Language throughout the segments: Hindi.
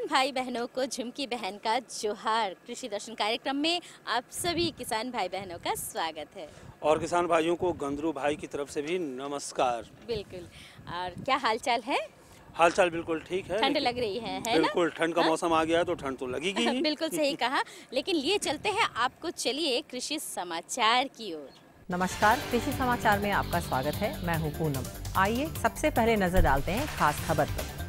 किसान भाई बहनों को झुमकी बहन का जोहार। कृषि दर्शन कार्यक्रम में आप सभी किसान भाई बहनों का स्वागत है। और किसान भाइयों को गंदरू भाई की तरफ से भी नमस्कार। बिल्कुल। और क्या हालचाल है? हालचाल बिल्कुल ठीक है। ठंड लग रही है ना? बिल्कुल ठंड का हाँ? मौसम आ गया है तो ठंड तो लगेगी ही। बिल्कुल सही कहा। लेकिन लिए चलते हैं आपको, चलिए कृषि समाचार की ओर। नमस्कार, कृषि समाचार में आपका स्वागत है। मैं हूं पूनम। आइए सबसे पहले नजर डालते हैं खास खबर पर।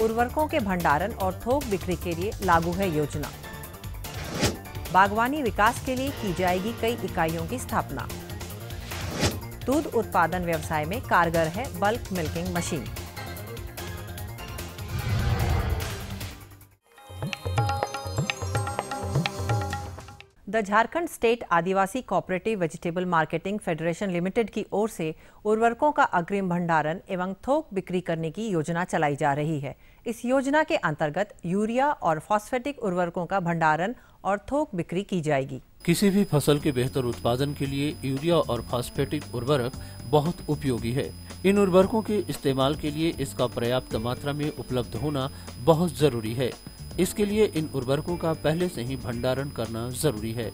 उर्वरकों के भंडारण और थोक बिक्री के लिए लागू है योजना। बागवानी विकास के लिए की जाएगी कई इकाइयों की स्थापना। दूध उत्पादन व्यवसाय में कारगर है bulk milking machine. The Jharkhand state Adivasi cooperative vegetable marketing federation limited की ओर से उर्वरकों का अग्रिम भंडारण एवं थोक बिक्री करने की योजना चलाई जा रही है। इस योजना के अंतर्गत यूरिया और फॉस्फेटिक उर्वरकों का भंडारण और थोक बिक्री की जाएगी। किसी भी फसल के बेहतर उत्पादन के लिए यूरिया और फॉस्फेटिक उर्वरक बहुत उपयोगी है। इन उर्वरकों के इस्तेमाल के लिए इसका पर्याप्त मात्रा में उपलब्ध होना बहुत जरूरी है। इसके लिए इन उर्वरकों का पहले से ही भंडारण करना जरूरी है।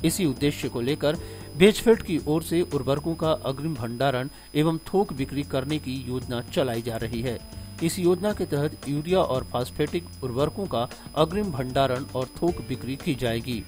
इसी उद्देश्य को लेकर बेचफेड की ओर से उर्वरकों का अग्रिम भंडारण एवं थोक बिक्री करने की योजना चलाई जा रही है। इस योजना के तहत यूरिया और फॉस्फेटिक उर्वरकों का अग्रिम भंडारण और थोक बिक्री की जाएगी।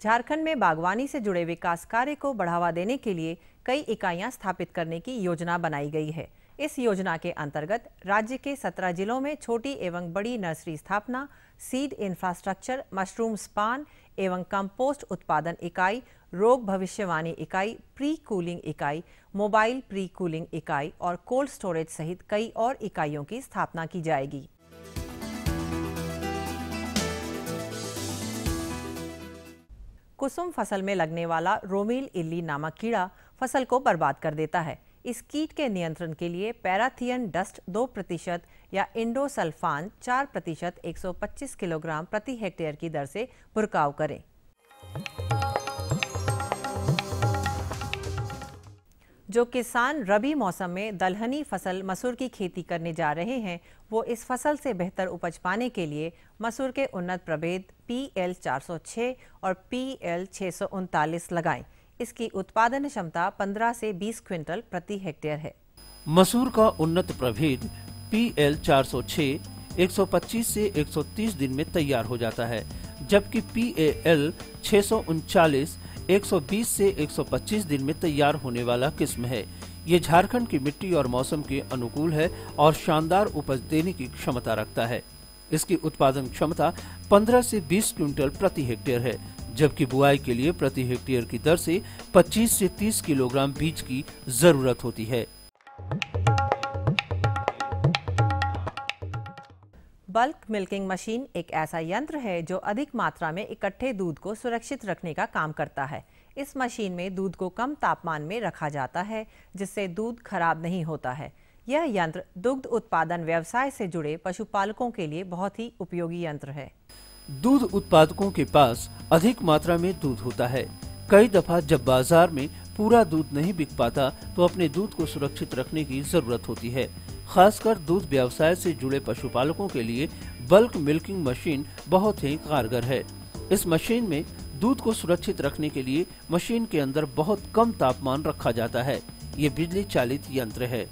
झारखंड में बागवानी से जुड़े विकास कार्य को बढ़ावा देने के लिए कई इकाइयां स्थापित करने की योजना बनाई गई है। इस योजना के अंतर्गत राज्य के 17 जिलों में छोटी एवं बड़ी नर्सरी स्थापना, सीड इंफ्रास्ट्रक्चर, मशरूम स्पान एवं कंपोस्ट उत्पादन इकाई, रोग भविष्यवाणी इकाई, प्री कूलिंग इकाई, मोबाइल प्री कूलिंग इकाई और कोल्ड स्टोरेज सहित कई और इकाइयों की स्थापना की जाएगी। कुसुम फसल में लगने वाला रोमील इल्ली नामक कीड़ा फसल को बर्बाद कर देता है। इस कीट के नियंत्रण के लिए पैराथियन डस्ट 2% या इंडोसल्फान 4% 125 किलोग्राम प्रति हेक्टेयर की दर से छिड़काव करें। जो किसान रबी मौसम में दलहनी फसल मसूर की खेती करने जा रहे हैं, वो इस फसल से बेहतर उपज पाने के लिए मसूर के उन्नत प्रभेद PL 406 और PL 639 लगाएं। इसकी उत्पादन क्षमता 15 से 20 क्विंटल प्रति हेक्टेयर है। मसूर का उन्नत प्रभेद PL 406 125 से 130 दिन में तैयार हो जाता है, जबकि PAL 639 120 से 125 दिन में तैयार होने वाला किस्म है। ये झारखंड की मिट्टी और मौसम के अनुकूल है और शानदार उपज देने की क्षमता रखता है। इसकी उत्पादन क्षमता 15 से 20 क्विंटल प्रति हेक्टेयर है, जबकि बुआई के लिए प्रति हेक्टेयर की दर से 25 से 30 किलोग्राम बीज की जरूरत होती है। बल्क मिल्किंग मशीन एक ऐसा यंत्र है जो अधिक मात्रा में इकट्ठे दूध को सुरक्षित रखने का काम करता है। इस मशीन में दूध को कम तापमान में रखा जाता है, जिससे दूध खराब नहीं होता है। यह यंत्र दुग्ध उत्पादन व्यवसाय से जुड़े पशुपालकों के लिए बहुत ही उपयोगी यंत्र है। दूध उत्पादकों के पास अधिक मात्रा में दूध होता है। कई दफा जब बाजार में पूरा दूध नहीं बिक पाता तो अपने दूध को सुरक्षित रखने की जरूरत होती है। खासकर दूध व्यवसाय से जुड़े पशुपालकों के लिए बल्क मिल्किंग मशीन बहुत ही कारगर है। इस मशीन में दूध को सुरक्षित रखने के लिए मशीन के अंदर बहुत कम तापमान रखा जाता है। ये बिजली चालित यंत्र है।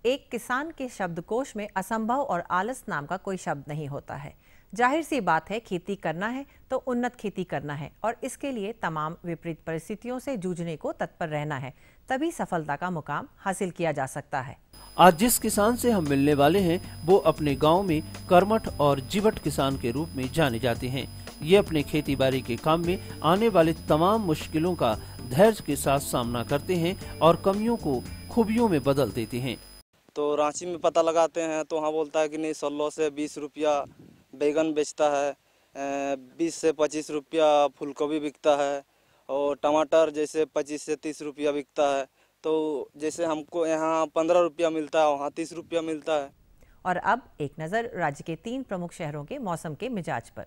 एक किसान के शब्दकोश में असंभव और आलस नाम का कोई शब्द नहीं होता है। जाहिर सी बात है, खेती करना है तो उन्नत खेती करना है और इसके लिए तमाम विपरीत परिस्थितियों से जूझने को तत्पर रहना है, तभी सफलता का मुकाम हासिल किया जा सकता है। आज जिस किसान से हम मिलने वाले हैं वो अपने गांव में कर्मठ और जीवट किसान के रूप में जाने जाते हैं। ये अपने खेती बाड़ी के काम में आने वाले तमाम मुश्किलों का धैर्य के साथ सामना करते हैं और कमियों को खूबियों में बदल देते हैं। तो रांची में पता लगाते हैं तो वहाँ बोलता है कि नहीं 16 से 20 रुपया बैगन बेचता है, 20 से 25 रुपया फूलगोभी बिकता है और टमाटर जैसे 25 से 30 रुपया बिकता है। तो जैसे हमको यहाँ 15 रुपया मिलता है, वहाँ 30 रुपया मिलता है। और अब एक नज़र राज्य के 3 प्रमुख शहरों के मौसम के मिजाज पर।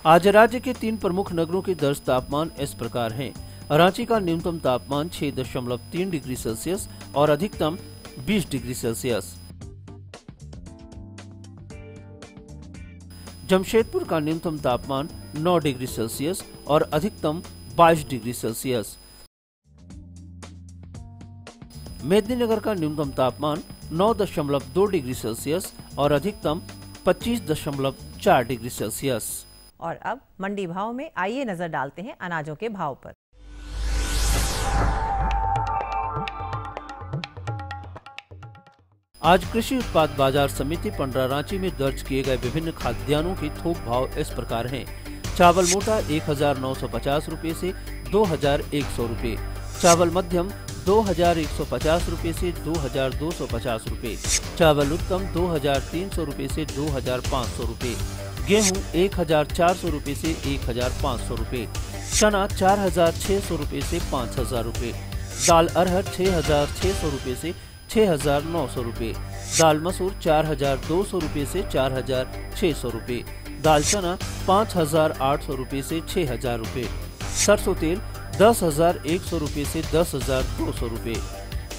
आज राज्य के 3 प्रमुख नगरों के दर्ज तापमान इस प्रकार हैं। रांची का न्यूनतम तापमान 6.3 डिग्री सेल्सियस और अधिकतम 20 डिग्री सेल्सियस। जमशेदपुर का न्यूनतम तापमान 9 डिग्री सेल्सियस और अधिकतम 22 डिग्री सेल्सियस। मेदिनीनगर का न्यूनतम तापमान 9.2 डिग्री सेल्सियस और अधिकतम 25.4 डिग्री सेल्सियस। और अब मंडी भाव में आइए नजर डालते हैं अनाजों के भाव पर। आज कृषि उत्पाद बाजार समिति पंडरा रांची में दर्ज किए गए विभिन्न खाद्यान्नों के थोक भाव इस प्रकार हैं। चावल मोटा 1950 रुपए से 2100 रुपए, चावल मध्यम 2150 रुपए से 2250 रुपए, चावल उत्तम 2300 रुपए से 2500 रुपए, गेहूं 1400 रुपए से 1500 रुपए, चना 4600 रुपए से 5000 रुपए, दाल अरहर 6600 रुपए से 6900 रुपए, दाल मसूर 4200 रुपए से 4600 रुपए, दाल चना 5800 रुपए से 6000 रुपए, सरसों तेल 10100 रुपए से 10200 रुपए,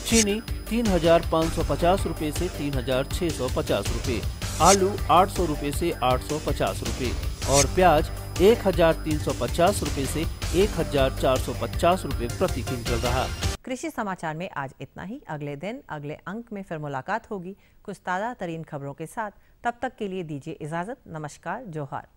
चीनी 3550 रुपए से 3650 रुपए, आलू 800 रुपए से 850 रुपए और प्याज 1350 रुपए से 1450 रुपए प्रति क्विंटल रहा। कृषि समाचार में आज इतना ही। अगले दिन अगले अंक में फिर मुलाकात होगी कुछ ताज़ा तरीन खबरों के साथ। तब तक के लिए दीजिए इजाजत। नमस्कार, जोहार।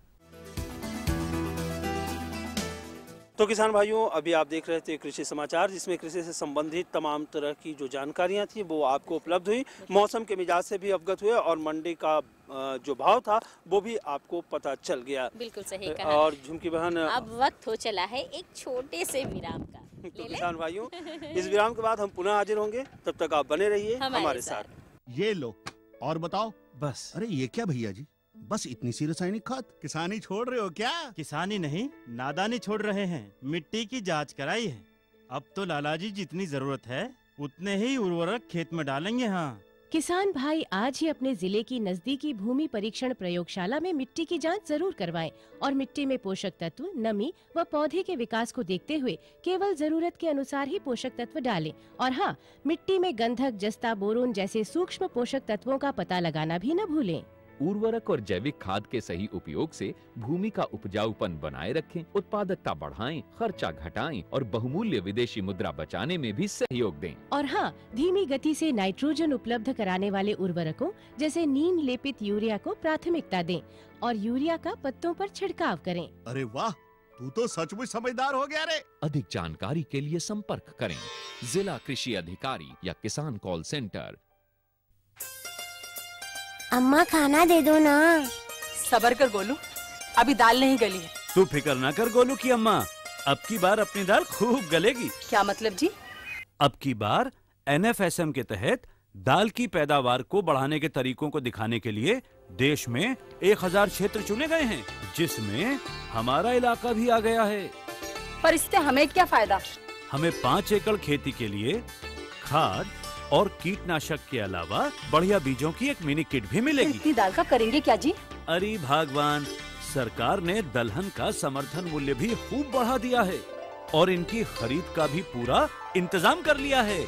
तो किसान भाइयों, अभी आप देख रहे थे कृषि समाचार, जिसमें कृषि से संबंधित तमाम तरह की जो जानकारियां थी वो आपको उपलब्ध हुई। मौसम के मिजाज से भी अवगत हुए और मंडी का जो भाव था वो भी आपको पता चल गया। बिल्कुल सही कहा। और झुमकी बहन, अब वक्त हो चला है एक छोटे से विराम का। तो किसान भाइयों, इस विराम के बाद हम पुनः हाजिर होंगे। तब तक आप बने रहिए हमारे साथ। ये लो और बताओ। बस। अरे ये क्या भैया जी, बस इतनी सी रासायनिक खाद? किसानी छोड़ रहे हो क्या? किसानी नहीं, नादानी छोड़ रहे हैं। मिट्टी की जांच कराई है। अब तो लालाजी जितनी जरूरत है उतने ही उर्वरक खेत में डालेंगे। हाँ, किसान भाई आज ही अपने जिले की नजदीकी भूमि परीक्षण प्रयोगशाला में मिट्टी की जांच जरूर करवाएं और मिट्टी में पोषक तत्व, नमी व पौधे के विकास को देखते हुए केवल जरूरत के अनुसार ही पोषक तत्व डालें। और हाँ, मिट्टी में गंधक, जस्ता, बोरोन जैसे सूक्ष्म पोषक तत्वों का पता लगाना भी न भूलें। उर्वरक और जैविक खाद के सही उपयोग से भूमि का उपजाऊपन बनाए रखें, उत्पादकता बढ़ाएं, खर्चा घटाएं और बहुमूल्य विदेशी मुद्रा बचाने में भी सहयोग दें। और हाँ, धीमी गति से नाइट्रोजन उपलब्ध कराने वाले उर्वरकों जैसे नीम लेपित यूरिया को प्राथमिकता दें और यूरिया का पत्तों पर छिड़काव करें। अरे वाह, तू तो सचमुच समझदार हो गया रे। अधिक जानकारी के लिए संपर्क करें जिला कृषि अधिकारी या किसान कॉल सेंटर। अम्मा खाना दे दो ना। सबर कर गोलू, अभी दाल नहीं गली है। तू फिक्र ना कर गोलू की अम्मा, अब की बार अपनी दाल खूब गलेगी। क्या मतलब जी? अब की बार NFSM के तहत दाल की पैदावार को बढ़ाने के तरीकों को दिखाने के लिए देश में 1000 क्षेत्र चुने गए हैं, जिसमें हमारा इलाका भी आ गया है। पर इससे हमें क्या फायदा? हमें 5 एकड़ खेती के लिए खाद और कीटनाशक के अलावा बढ़िया बीजों की एक मिनी किट भी मिलेगी। इतनी दाल का करेंगे क्या जी? अरे भगवान, सरकार ने दलहन का समर्थन मूल्य भी खूब बढ़ा दिया है और इनकी खरीद का भी पूरा इंतजाम कर लिया है।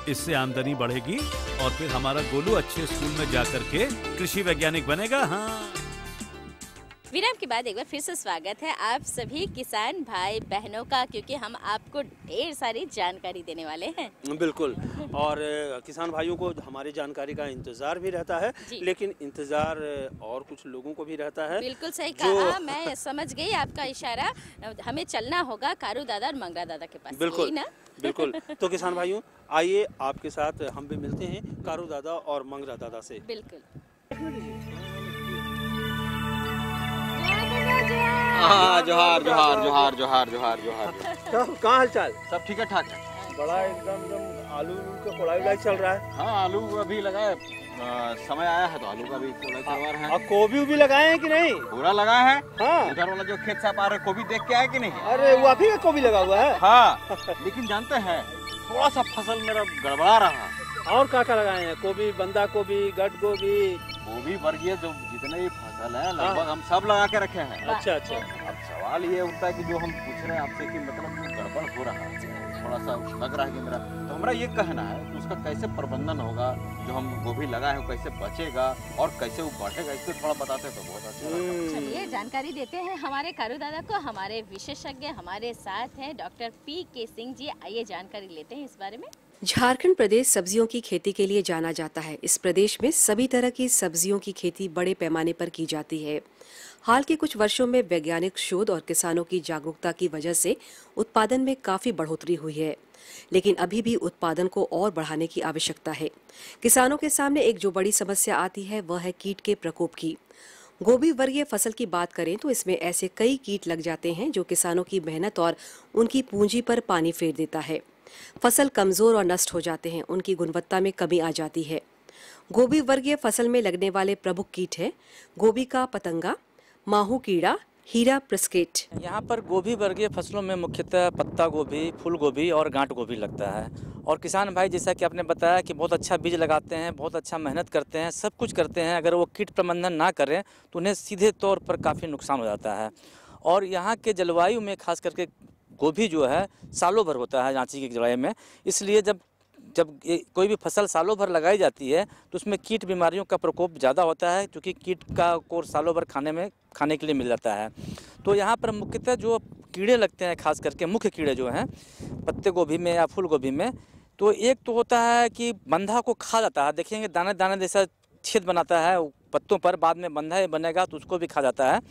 इससे आमदनी बढ़ेगी और फिर हमारा गोलू अच्छे स्कूल में जाकर के कृषि वैज्ञानिक बनेगा। हाँ। विराम के बाद एक बार फिर से स्वागत है आप सभी किसान भाई बहनों का, क्योंकि हम आपको ढेर सारी जानकारी देने वाले हैं। बिल्कुल। और किसान भाइयों को हमारी जानकारी का इंतजार भी रहता है, लेकिन इंतजार और कुछ लोगों को भी रहता है। बिल्कुल सही कहा, मैं समझ गई आपका इशारा। हमें चलना होगा कारू दादा और मंगरा दादा के पास। बिल्कुल ना? बिल्कुल। तो किसान भाइयों, आइए आपके साथ हम भी मिलते हैं कारू दादा और मंगरा दादा से। बिल्कुल। हाँ, जोहार जोहार जोहार जोहार जोहार जोहार। कहाँ हाल चाल? सब ठीक है ठाक है। बड़ा एकदम आलू का कोड़ाई चल रहा है। हाँ, आलू अभी लगाए, समय आया है तो आलू का भी कोड़ाई करवा रहे हैं। और गोभी भी लगाए हैं कि नहीं? पूरा लगा है। हाँ। उधर वाला जो खेत साफ आ रहा है, गोभी देख के आए कि नहीं? अरे वो अभी का गोभी लगा हुआ है। हाँ, लेकिन जानते हैं थोड़ा सा फसल मेरा गड़बड़ा रहा। और क्या लगाए हैं? गोभी, बंदा गोभी, गट गोभी, गोभी वर्गीय जो जितने भी फसल है लगभग हम सब लगा के रखे हैं। अच्छा अच्छा। अब सवाल ये उठता है कि जो हम पूछ रहे हैं आपसे कि मतलब कुछ गड़बड़ हो रहा है, थोड़ा सा लग रहा है कि मेरा, तो हमारा ये कहना है कि उसका कैसे प्रबंधन होगा, जो हम गोभी लगाए हैं कैसे बचेगा और कैसे वो बढ़ेगा, इसको थोड़ा बताते तो बहुत अच्छा लगता। चलिए जानकारी देते हैं हमारे कारू दादा को। हमारे विशेषज्ञ हमारे साथ हैं डॉक्टर PK सिंह जी। आइए जानकारी लेते हैं इस बारे में। झारखंड प्रदेश सब्जियों की खेती के लिए जाना जाता है। इस प्रदेश में सभी तरह की सब्जियों की खेती बड़े पैमाने पर की जाती है। हाल के कुछ वर्षों में वैज्ञानिक शोध और किसानों की जागरूकता की वजह से उत्पादन में काफी बढ़ोतरी हुई है, लेकिन अभी भी उत्पादन को और बढ़ाने की आवश्यकता है। किसानों के सामने एक जो बड़ी समस्या आती है वह है कीट के प्रकोप की। गोभी वर्गीय फसल की बात करें तो इसमें ऐसे कई कीट लग जाते हैं जो किसानों की मेहनत और उनकी पूंजी पर पानी फेर देता है। फसल कमजोर और नष्ट हो जाते हैं, उनकी गुणवत्ता में कमी आ जाती है। गोभी वर्गीय फसल में लगने वाले प्रमुख कीट हैं गोभी का पतंगा, माहू कीड़ा, हीरा प्रिस्केट। यहाँ पर गोभी वर्गीय फसलों में मुख्यतः पत्ता गोभी, फूल गोभी और गांठ गोभी लगता है। और किसान भाई जैसा कि आपने बताया कि बहुत अच्छा बीज लगाते हैं, बहुत अच्छा मेहनत करते हैं, सब कुछ करते हैं, अगर वो कीट प्रबंधन ना करें तो उन्हें सीधे तौर पर काफ़ी नुकसान हो जाता है। और यहाँ के जलवायु में खास करके गोभी जो है सालों भर होता है रांची की जलवायु में, इसलिए जब कोई भी फसल सालों भर लगाई जाती है तो उसमें कीट बीमारियों का प्रकोप ज़्यादा होता है, क्योंकि कीट का कोर सालों भर खाने के लिए मिल जाता है। तो यहाँ पर मुख्यतः जो कीड़े लगते हैं, खास करके मुख्य कीड़े जो हैं पत्ते गोभी में या फूल गोभी में, तो एक तो होता है कि बंधा को खा जाता है। देखेंगे दाने दाने जैसा छेद बनाता है पत्तों पर, बाद में बंधा बनेगा तो उसको भी खा जाता है।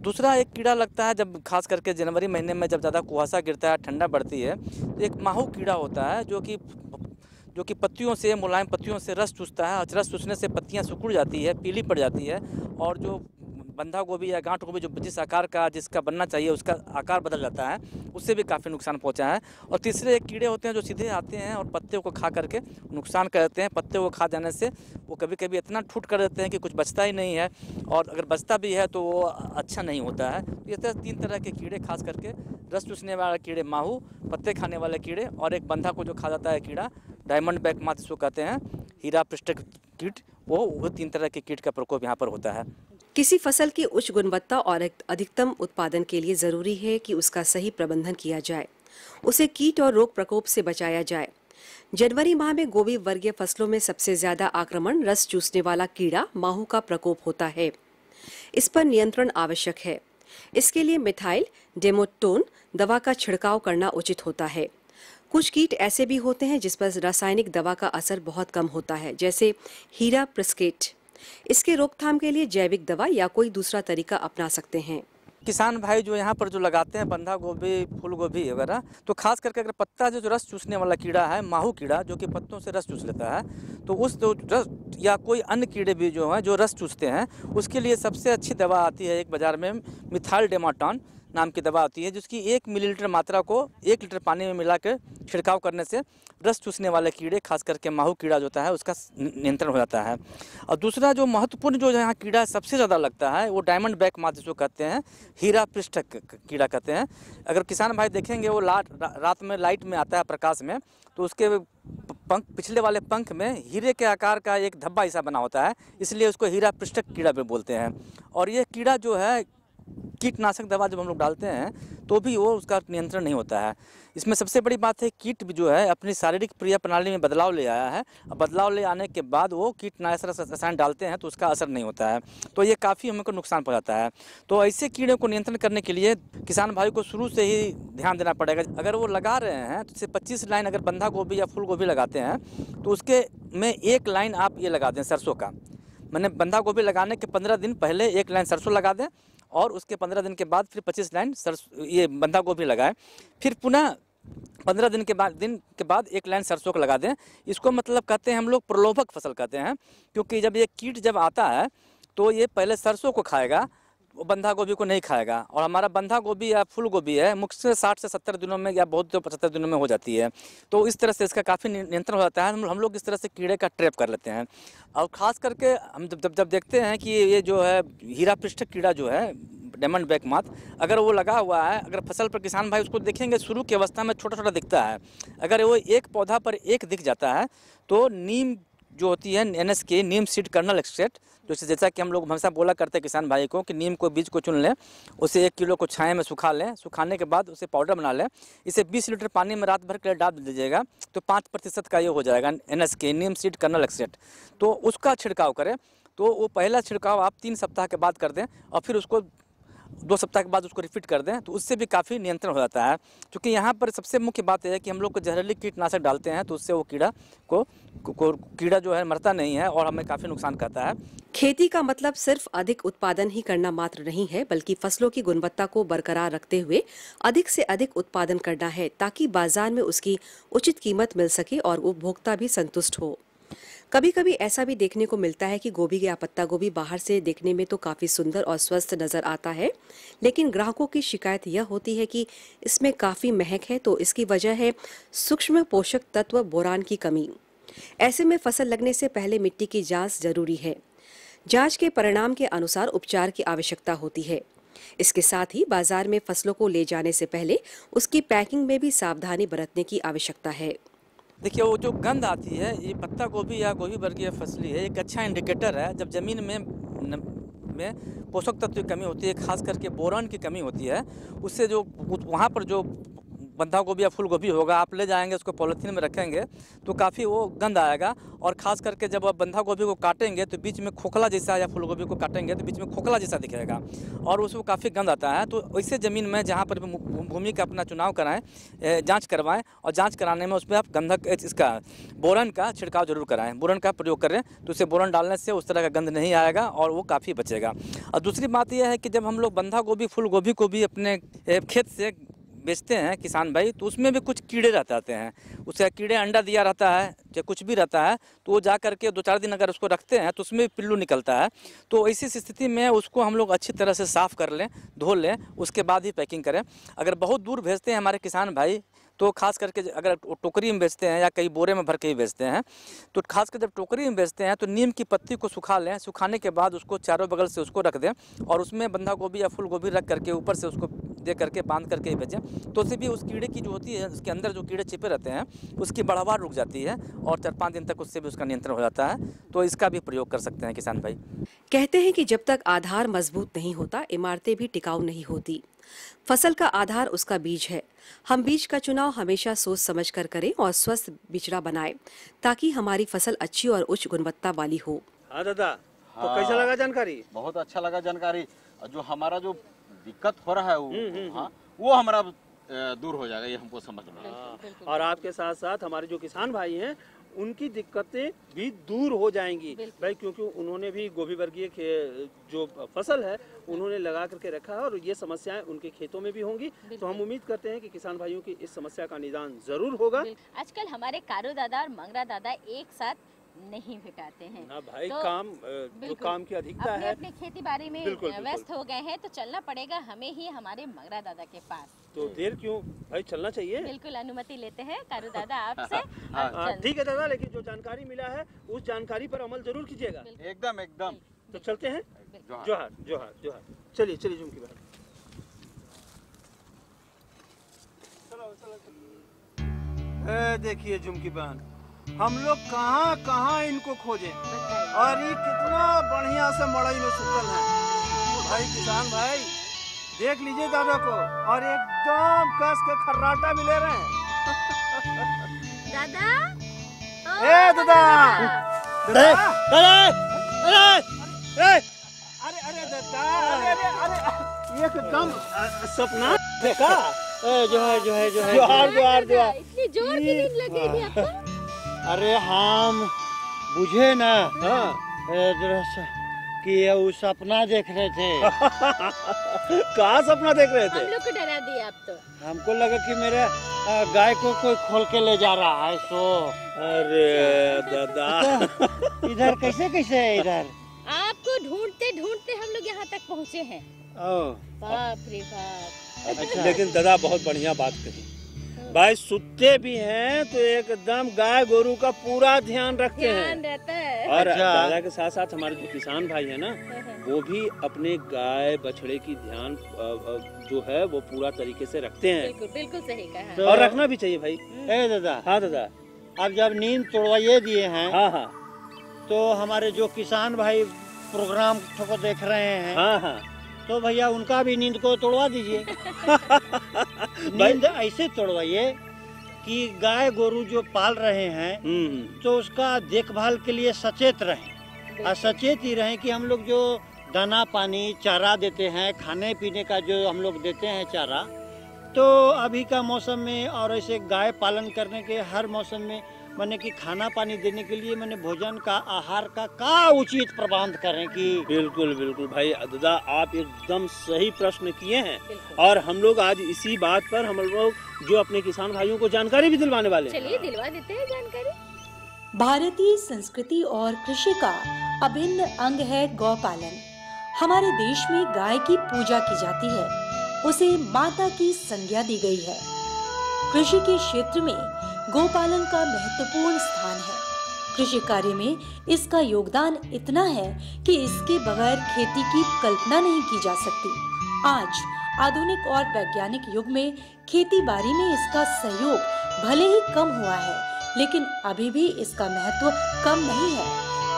दूसरा एक कीड़ा लगता है जब खास करके जनवरी महीने में जब ज़्यादा कुहासा गिरता है, ठंडा बढ़ती है, तो एक माहू कीड़ा होता है जो कि पत्तियों से, मुलायम पत्तियों से रस चूसता है। और रस चूसने से पत्तियां सिकुड़ जाती है, पीली पड़ जाती है, और जो बंधा गोभी या गांठ गोभी जो जिस आकार का जिसका बनना चाहिए उसका आकार बदल जाता है, उससे भी काफ़ी नुकसान पहुंचा है। और तीसरे एक कीड़े होते हैं जो सीधे आते हैं और पत्ते को खा करके नुकसान कर देते हैं। पत्ते को खा जाने से वो कभी कभी इतना ठूट कर देते हैं कि कुछ बचता ही नहीं है, और अगर बचता भी है तो वो अच्छा नहीं होता है। तो ये तीन तरह के कीड़े, खास करके रस चूसने वाले कीड़े माहू, पत्ते खाने वाले कीड़े, और एक बंधा को जो खा जाता है कीड़ा, डायमंड बैक माथ इसको कहते हैं, हीरा पृष्ठक कीट, वो तीन तरह के कीट का प्रकोप यहाँ पर होता है। किसी फसल की उच्च गुणवत्ता और अधिकतम उत्पादन के लिए जरूरी है कि उसका सही प्रबंधन किया जाए, उसे कीट और रोग प्रकोप से बचाया जाए। जनवरी माह में गोभी वर्गीय फसलों में सबसे ज्यादा आक्रमण रस चूसने वाला कीड़ा माहू का प्रकोप होता है। इस पर नियंत्रण आवश्यक है। इसके लिए मिथाइल डेमोटोन दवा का छिड़काव करना उचित होता है। कुछ कीट ऐसे भी होते हैं जिस पर रासायनिक दवा का असर बहुत कम होता है, जैसे हीरा प्रिस्केट। इसके रोकथाम के लिए जैविक दवा या कोई दूसरा तरीका अपना सकते हैं। किसान भाई जो यहाँ पर जो लगाते हैं बंधा गोभी, फूल गोभी वगैरह, तो खास करके अगर पत्ता जो रस चूसने वाला कीड़ा है, माहू कीड़ा, जो कि पत्तों से रस चूस लेता है, तो उस रस या कोई अन्य कीड़े भी जो हैं जो रस चूसते हैं, उसके लिए सबसे अच्छी दवा आती है एक बाज़ार में, मिथाइल डेमाटोन नाम की दवा आती है, जिसकी 1 मिलीलीटर मात्रा को 1 लीटर पानी में मिलाकर छिड़काव करने से रस चूसने वाले कीड़े, खास करके माहू कीड़ा जो होता है, उसका नियंत्रण हो जाता है। और दूसरा जो महत्वपूर्ण जो यहाँ कीड़ा सबसे ज़्यादा लगता है वो डायमंड बैक माथ जिसको कहते हैं, हीरा पृष्ठक कीड़ा कहते हैं। अगर किसान भाई देखेंगे वो रात में लाइट में आता है, प्रकाश में, तो उसके पंख, पिछले वाले पंख में हीरे के आकार का एक धब्बा ऐसा बना होता है, इसलिए उसको हीरा पृष्ठक कीड़ा भी बोलते हैं। और ये कीड़ा जो है कीटनाशक दवा जब हम लोग डालते हैं तो भी वो उसका नियंत्रण नहीं होता है। इसमें सबसे बड़ी बात है कीट भी जो है अपनी शारीरिक क्रिया प्रणाली में बदलाव ले आया है। बदलाव ले आने के बाद वो कीटनाशक रसायन डालते हैं तो उसका असर नहीं होता है, तो ये काफ़ी हमको नुकसान पहुंचाता है। तो ऐसे कीड़े को नियंत्रण करने के लिए किसान भाई को शुरू से ही ध्यान देना पड़ेगा। अगर वो लगा रहे हैं तो 25 लाइन अगर बंधा गोभी या फूल गोभी लगाते हैं तो उसके में 1 लाइन आप ये लगा दें सरसों का। मैंने बंधा गोभी लगाने के 15 दिन पहले 1 लाइन सरसों लगा दें, और उसके 15 दिन के बाद फिर 25 लाइन ये बंधा गोभी लगाएं। फिर पुनः 15 दिन के बाद 1 लाइन सरसों को लगा दें। इसको मतलब कहते हैं हम लोग प्रलोभक फसल कहते हैं, क्योंकि जब ये कीट जब आता है तो ये पहले सरसों को खाएगा, वो बंधा गोभी को नहीं खाएगा। और हमारा बंधा गोभी या फूल गोभी है मुख्य 60 से 70 दिनों में या बहुत तो 75 दिनों में हो जाती है। तो इस तरह से इसका काफ़ी नियंत्रण हो जाता है। हम लोग इस तरह से कीड़े का ट्रैप कर लेते हैं। और ख़ास करके हम जब देखते हैं कि ये जो है हीरा पृष्ठक कीड़ा जो है डायमंड बैक माथ, अगर वो लगा हुआ है, अगर फसल पर किसान भाई उसको देखेंगे शुरू की अवस्था में छोटा छोटा दिखता है। अगर वो एक पौधा पर एक दिख जाता है तो नीम जो होती है NSK नीम सीड कर्नल एक्सट्रैक्ट, जैसा कि हम लोग हमेशा बोला करते हैं किसान भाई को कि नीम को बीज को चुन लें, उसे 1 किलो को छाया में सुखा लें, सुखाने के बाद उसे पाउडर बना लें, इसे 20 लीटर पानी में रात भर के लिए डाल दीजिएगा तो 5% का ये हो जाएगा NSK नीम सीड कर्नल एक्सट्रैक्ट। तो उसका छिड़काव करें। तो वो पहला छिड़काव आप 3 सप्ताह के बाद कर दें और फिर उसको 2 सप्ताह के बाद उसको रिपीट कर दें, तो उससे भी काफ़ी नियंत्रण हो जाता है। क्योंकि यहाँ पर सबसे मुख्य बात यह है कि हम लोग को जहरीली कीटनाशक डालते हैं तो उससे वो कीड़ा जो है मरता नहीं है और हमें काफ़ी नुकसान करता है। खेती का मतलब सिर्फ अधिक उत्पादन ही करना मात्र नहीं है, बल्कि फसलों की गुणवत्ता को बरकरार रखते हुए अधिक से अधिक उत्पादन करना है, ताकि बाजार में उसकी उचित कीमत मिल सके और उपभोक्ता भी संतुष्ट हो। कभी कभी ऐसा भी देखने को मिलता है कि गोभी या पत्ता गोभी बाहर से देखने में तो काफ़ी सुंदर और स्वस्थ नज़र आता है, लेकिन ग्राहकों की शिकायत यह होती है कि इसमें काफ़ी महक है। तो इसकी वजह है सूक्ष्म पोषक तत्व बोरान की कमी। ऐसे में फसल लगने से पहले मिट्टी की जांच जरूरी है। जांच के परिणाम के अनुसार उपचार की आवश्यकता होती है। इसके साथ ही बाजार में फसलों को ले जाने से पहले उसकी पैकिंग में भी सावधानी बरतने की आवश्यकता है। देखिए, वो जो गंध आती है, ये पत्ता गोभी या गोभी वर्गीय फसली है, एक अच्छा इंडिकेटर है। जब ज़मीन में पोषक तत्व की कमी होती है, खास करके बोरान की कमी होती है, उससे जो वहाँ पर जो बंधा गोभी या फूल गोभी होगा, आप ले जाएंगे उसको पॉलीथीन में रखेंगे तो काफ़ी वो गंध आएगा। और ख़ास करके जब आप बंधा गोभी को काटेंगे तो बीच में खोखला जैसा, या फूल गोभी को काटेंगे तो बीच में खोखला जैसा दिखेगा और उसमें काफ़ी गंध आता है। तो ऐसे ज़मीन में जहाँ पर भूमि का अपना चुनाव कराएं, जांच करवाएं और जांच कराने में उसमें आप गंधक इसका बोरन का छिड़काव जरूर कराएं, बोरन का प्रयोग करें तो उससे बोरन डालने से उस तरह का गंध नहीं आएगा और वो काफ़ी बचेगा। और दूसरी बात यह है कि जब हम लोग बंधा गोभी फूल गोभी को भी अपने खेत से बेचते हैं किसान भाई, तो उसमें भी कुछ कीड़े रहते हैं। उसका कीड़े अंडा दिया रहता है या कुछ भी रहता है, तो वो जा करके 2-4 दिन अगर उसको रखते हैं तो उसमें भी पिल्लू निकलता है। तो ऐसी स्थिति में उसको हम लोग अच्छी तरह से साफ़ कर लें, धो लें, उसके बाद ही पैकिंग करें। अगर बहुत दूर भेजते हैं हमारे किसान भाई, तो खास करके अगर टोकरी में बेचते हैं या कई बोरे में भर के ही बेचते हैं, तो खास कर जब टोकरी में बेचते हैं तो नीम की पत्ती को सुखा लें, सुखाने के बाद उसको चारों बगल से उसको रख दें और उसमें बंधा गोभी या फूल गोभी रख करके ऊपर से उसको दे करके बांध करके ही बेचें। तो उससे भी उस कीड़े की जो होती है, उसके अंदर जो कीड़े छिपे रहते हैं, उसकी बढ़ावा रुक जाती है और 4-5 दिन तक उससे भी उसका नियंत्रण हो जाता है। तो इसका भी प्रयोग कर सकते हैं किसान भाई। कहते हैं कि जब तक आधार मजबूत नहीं होता, इमारतें भी टिकाऊ नहीं होती। फसल का आधार उसका बीज है। हम बीज का चुनाव हमेशा सोच समझ कर करें और स्वस्थ बिचड़ा बनाएं, ताकि हमारी फसल अच्छी और उच्च गुणवत्ता वाली हो। हाँ दादा, तो कैसा लगा जानकारी? बहुत अच्छा लगा जानकारी। जो हमारा जो दिक्कत हो रहा है वो हमारा दूर हो जाएगा, ये हमको समझ में आया। और आपके साथ साथ हमारे जो किसान भाई हैं, उनकी दिक्कतें भी दूर हो जाएंगी भाई, क्योंकि उन्होंने भी गोभी वर्गीय जो फसल है उन्होंने लगा करके रखा है और ये समस्याएं उनके खेतों में भी होंगी। तो हम उम्मीद करते हैं कि किसान भाइयों की इस समस्या का निदान जरूर होगा। आजकल हमारे कारू दादा और मंगरा दादा एक साथ नहीं भेटाते हैं। हाँ भाई, तो जो काम की अधिकता है, अपने खेती बाड़ी में व्यस्त हो गए हैं, तो चलना पड़ेगा हमें ही हमारे मंगरा दादा के पास। तो देर क्यों भाई, चलना चाहिए। बिल्कुल, अनुमति लेते हैं कारू दादा आपसे। ठीक है दादा, लेकिन जो जानकारी मिला है उस जानकारी पर अमल जरूर कीजिएगा। एकदम एकदम। तो चलते हैं। जोहार जोहार जोहार। चलिए चलिए झुमकी बहन। देखिए झुमकी बहन, हम लोग कहाँ कहाँ इनको खोजें और ये कितना बढ़िया से मड़ई में सुतल है। भाई किसान भाई देख लीजिए दादा को, और एकदम कस के खर्राटा भी ले रहे हैं। दादा, ए दादा, दादा, अरे अरे दादा, अरे एकदम सपना देखा। जोहार जोहार जोहार जोहार जोहार जोहार। इतनी जोर की नींद लगी थी आपको? अरे हम बुझे ना कि वो सपना देख रहे थे। कहाँ सपना देख रहे थे? हम लोग को डरा दिया आप तो। हमको लगा कि मेरे गाय को कोई खोल के ले जा रहा है। सो अरे दादा, इधर कैसे कैसे है इधर? आपको ढूंढते ढूंढते हम लोग यहाँ तक पहुँचे हैं। बाप रे बाप। अच्छा, लेकिन दादा बहुत बढ़िया बात कही भाई, सुते भी हैं तो एकदम गाय गोरू का पूरा ध्यान रखते हैं। रहता है। और दादा के साथ साथ हमारे जो किसान भाई है ना, वो भी अपने गाय बछड़े की ध्यान जो है वो पूरा तरीके से रखते हैं। बिल्कुल बिल्कुल सही कहा। और रखना भी चाहिए भाई। ए दादा। हाँ दादा, आप जब नींद तोड़वाइए दिए हैं, हाँ हाँ, तो हमारे जो किसान भाई प्रोग्राम को देख रहे हैं, हाँ हाँ, तो भैया उनका भी नींद को तोड़वा दीजिए। नींद ऐसे तोड़वाइए कि गाय गोरू जो पाल रहे हैं तो उसका देखभाल के लिए सचेत रहें, और सचेत ही रहें कि हम लोग जो दाना पानी चारा देते हैं, खाने पीने का जो हम लोग देते हैं चारा, तो अभी का मौसम में और ऐसे गाय पालन करने के हर मौसम में मैंने कि खाना पानी देने के लिए मैंने भोजन का आहार का उचित प्रबंध करें कि। बिल्कुल बिल्कुल भाई दादा, आप एकदम सही प्रश्न किए हैं, और हम लोग आज इसी बात पर हम लोग जो अपने किसान भाइयों को जानकारी भी दिलवाने वाले हैं। चलिए दिलवा देते हैं जानकारी। भारतीय संस्कृति और कृषि का अभिन्न अंग है गौपालन। हमारे देश में गाय की पूजा की जाती है, उसे माता की संज्ञा दी गई है। कृषि के क्षेत्र में गौपालन का महत्वपूर्ण स्थान है। कृषि कार्य में इसका योगदान इतना है कि इसके बगैर खेती की कल्पना नहीं की जा सकती। आज आधुनिक और वैज्ञानिक युग में खेती बाड़ी में इसका सहयोग भले ही कम हुआ है, लेकिन अभी भी इसका महत्व कम नहीं है।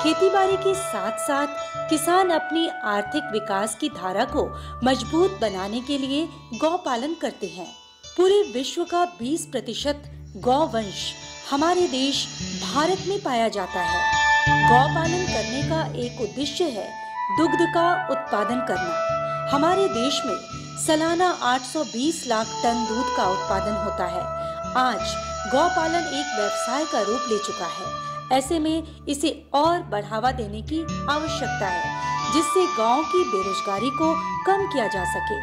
खेती बाड़ी के साथ साथ किसान अपनी आर्थिक विकास की धारा को मजबूत बनाने के लिए गौपालन करते हैं। पूरे विश्व का 20% गौवंश हमारे देश भारत में पाया जाता है। गौपालन करने का एक उद्देश्य है दुग्ध का उत्पादन करना। हमारे देश में सालाना 820 लाख टन दूध का उत्पादन होता है। आज गौपालन एक व्यवसाय का रूप ले चुका है। ऐसे में इसे और बढ़ावा देने की आवश्यकता है, जिससे गांव की बेरोजगारी को कम किया जा सके।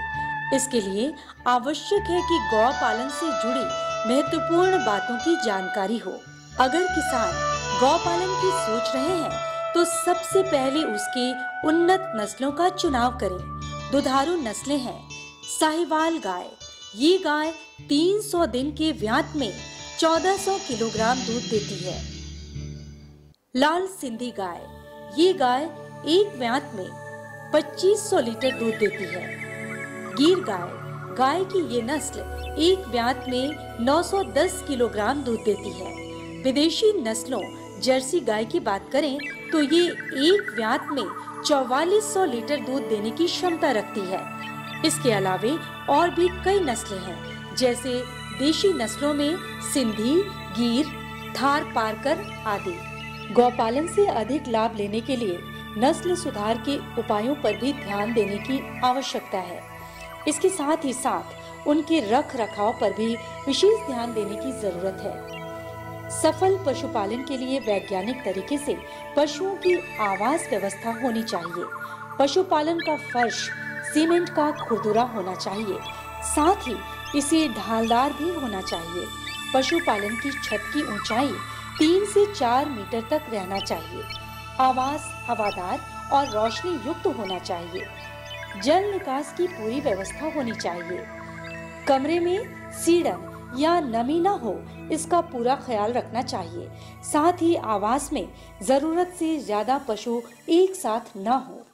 इसके लिए आवश्यक है कि गौपालन से जुड़ी महत्वपूर्ण बातों की जानकारी हो। अगर किसान गौपालन की सोच रहे हैं तो सबसे पहले उसके उन्नत नस्लों का चुनाव करें। दुधारू नस्लें हैं साहिवाल गाय। ये गाय 300 दिन के व्यांत में 1400 किलोग्राम दूध देती है। लाल सिंधी गाय, ये गाय एक व्यांत में 2500 लीटर दूध देती है। गिर गाय की ये नस्ल एक व्यांत में 910 किलोग्राम दूध देती है। विदेशी नस्लों जर्सी गाय की बात करें तो ये एक व्यांत में 4400 लीटर दूध देने की क्षमता रखती है। इसके अलावे और भी कई नस्लें हैं, जैसे देशी नस्लों में सिंधी, गिर, थार पारकर आदि। गौपालन से अधिक लाभ लेने के लिए नस्ल सुधार के उपायों पर भी ध्यान देने की आवश्यकता है। इसके साथ ही साथ उनके रख रखाव पर भी विशेष ध्यान देने की जरूरत है। सफल पशुपालन के लिए वैज्ञानिक तरीके से पशुओं की आवास व्यवस्था होनी चाहिए। पशुपालन का फर्श सीमेंट का खुरदुरा होना चाहिए, साथ ही इसे ढालदार भी होना चाहिए। पशुपालन की छत की ऊंचाई 3 से 4 मीटर तक रहना चाहिए। आवास हवादार और रोशनी युक्त होना चाहिए। जल निकास की पूरी व्यवस्था होनी चाहिए। कमरे में सीढ़न या नमी न हो, इसका पूरा ख्याल रखना चाहिए। साथ ही आवास में जरूरत से ज्यादा पशु एक साथ न हो।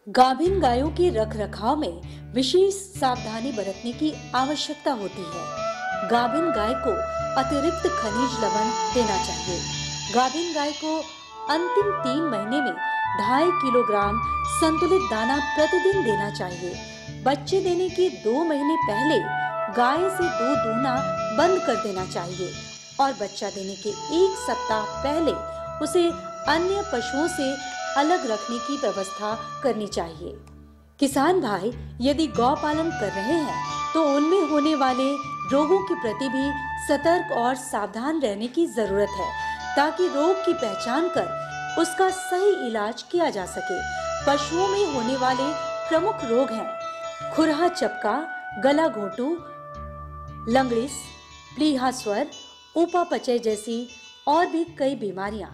गाभिन गायों के रख रखाव में विशेष सावधानी बरतने की आवश्यकता होती है। गाभिन गाय को अतिरिक्त खनिज लवण देना चाहिए। गाभिन गाय को अंतिम 3 महीने में 2.5 किलोग्राम संतुलित दाना प्रतिदिन देना चाहिए। बच्चे देने के 2 महीने पहले गाय से दूध दूहना बंद कर देना चाहिए और बच्चा देने के 1 सप्ताह पहले उसे अन्य पशुओं से अलग रखने की व्यवस्था करनी चाहिए। किसान भाई यदि गौ पालन कर रहे हैं तो उनमें होने वाले रोगों के प्रति भी सतर्क और सावधान रहने की जरूरत है, ताकि रोग की पहचान कर उसका सही इलाज किया जा सके। पशुओं में होने वाले प्रमुख रोग हैं खुरहा चपका, गला घोटू, लंगड़िस, प्लीहा स्वर, ऊपापचय जैसी और भी कई बीमारियां।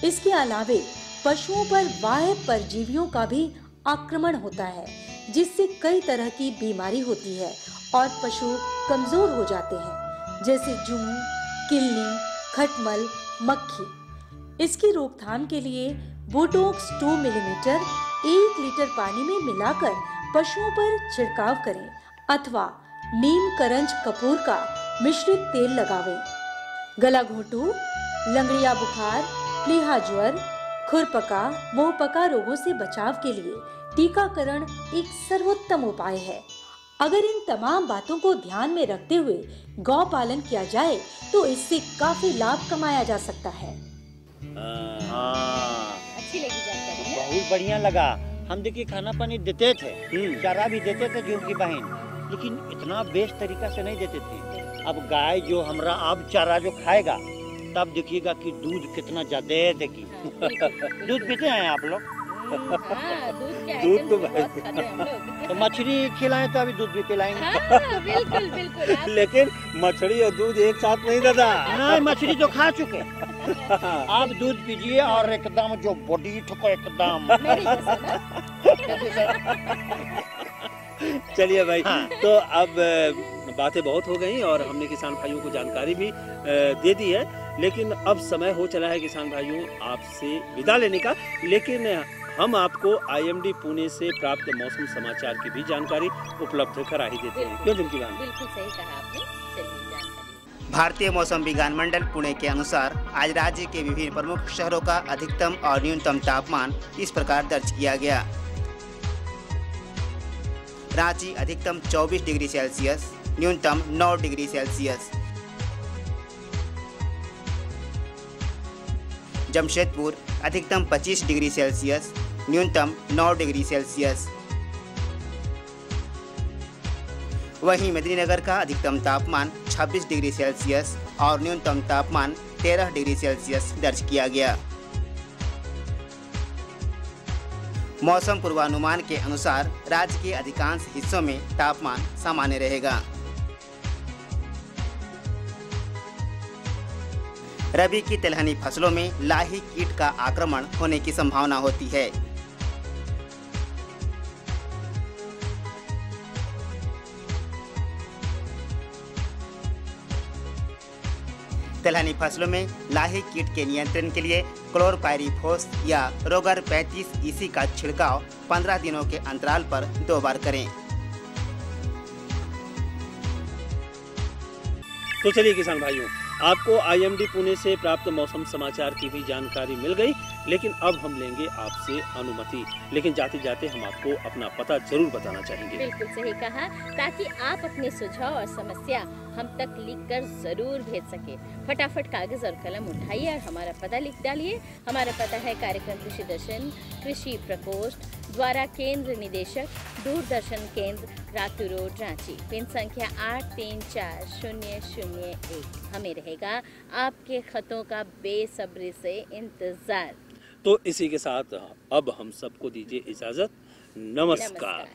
इसके अलावे पशुओं पर बाह्य परजीवियों का भी आक्रमण होता है, जिससे कई तरह की बीमारी होती है और पशु कमजोर हो जाते हैं, जैसे जूं, किल्ली, खटमल, मक्खी। इसकी रोकथाम के लिए बोटॉक्स 2 मिलीमीटर 1 लीटर पानी में मिलाकर पशुओं पर छिड़काव करें अथवा नीम करंज कपूर का मिश्रित तेल लगावें। गला घोटू, लंगड़िया बुखार, प्लीहा ज्वर, खुरपका, मुंहपका रोगों से बचाव के लिए टीकाकरण एक सर्वोत्तम उपाय है। अगर इन तमाम बातों को ध्यान में रखते हुए गौ पालन किया जाए तो इससे काफी लाभ कमाया जा सकता है। अच्छी लगी जानकारी। बहुत बढ़िया लगा। हम देखिए खाना पानी देते थे, चारा भी देते थे जो उनकी बहन, लेकिन इतना बेस्ट तरीका से नहीं देते थे। अब गाय जो हमरा अब चारा जो खाएगा तब देखिएगा कि दूध कितना ज्यादा देगी। दूध पीते हैं आप लोग? दूध तो तो मछली खिलाएं तो अभी दूध भी पिलाएंगे। बिल्कुल बिल्कुल। लेकिन मछली और दूध एक साथ नहीं दादा। नहीं, मछली तो खा चुके। आप दूध पीजिए और एकदम जो बॉडी ठोको एकदम। चलिए भाई, तो अब बातें बहुत हो गई और हमने किसान भाइयों को जानकारी भी दे दी है, लेकिन अब समय हो चला है किसान भाइयों आपसे विदा लेने का। लेकिन हम आपको IMD पुणे से प्राप्त मौसम समाचार की भी जानकारी उपलब्ध करा ही देते हैं। क्यों जिनकी बात? बिल्कुल सही कहा आपने। चलिए जानकारी। भारतीय मौसम विज्ञान मंडल पुणे के अनुसार आज राज्य के विभिन्न प्रमुख शहरों का अधिकतम और न्यूनतम तापमान इस प्रकार दर्ज किया गया। रांची अधिकतम 24 डिग्री सेल्सियस, न्यूनतम 9 डिग्री सेल्सियस। जमशेदपुर अधिकतम 25 डिग्री सेल्सियस, न्यूनतम 9 डिग्री सेल्सियस। वहीं मेदिनीनगर का अधिकतम तापमान 26 डिग्री सेल्सियस और न्यूनतम तापमान 13 डिग्री सेल्सियस दर्ज किया गया। मौसम पूर्वानुमान के अनुसार राज्य के अधिकांश हिस्सों में तापमान सामान्य रहेगा। रबी की तिलहनी फसलों में लाही कीट का आक्रमण होने की संभावना होती है। तिलहनी फसलों में लाही कीट के नियंत्रण के लिए क्लोरपाइरीफोस या रोगर 35 EC का छिड़काव 15 दिनों के अंतराल पर 2 बार करें। तो चलिए किसान भाइयों, आपको IMD पुणे से प्राप्त मौसम समाचार की भी जानकारी मिल गई, लेकिन अब हम लेंगे आपसे अनुमति। लेकिन जाते जाते हम आपको अपना पता जरूर बताना चाहेंगे। बिल्कुल सही कहा, ताकि आप अपने सुझाव और समस्या हम तक लिखकर जरूर भेज सके। फटाफट कागज और कलम उठाइए और हमारा पता लिख डालिए। हमारा पता है कार्यक्रम कृषि दर्शन, कृषि प्रकोष्ठ द्वारा केंद्र निदेशक, दूरदर्शन केंद्र, रातू रोड, रांची। पिन संख्या 834001। हमें रहेगा आपके खतों का बेसब्री से इंतजार। तो इसी के साथ अब हम सबको दीजिए इजाजत। नमस्कार।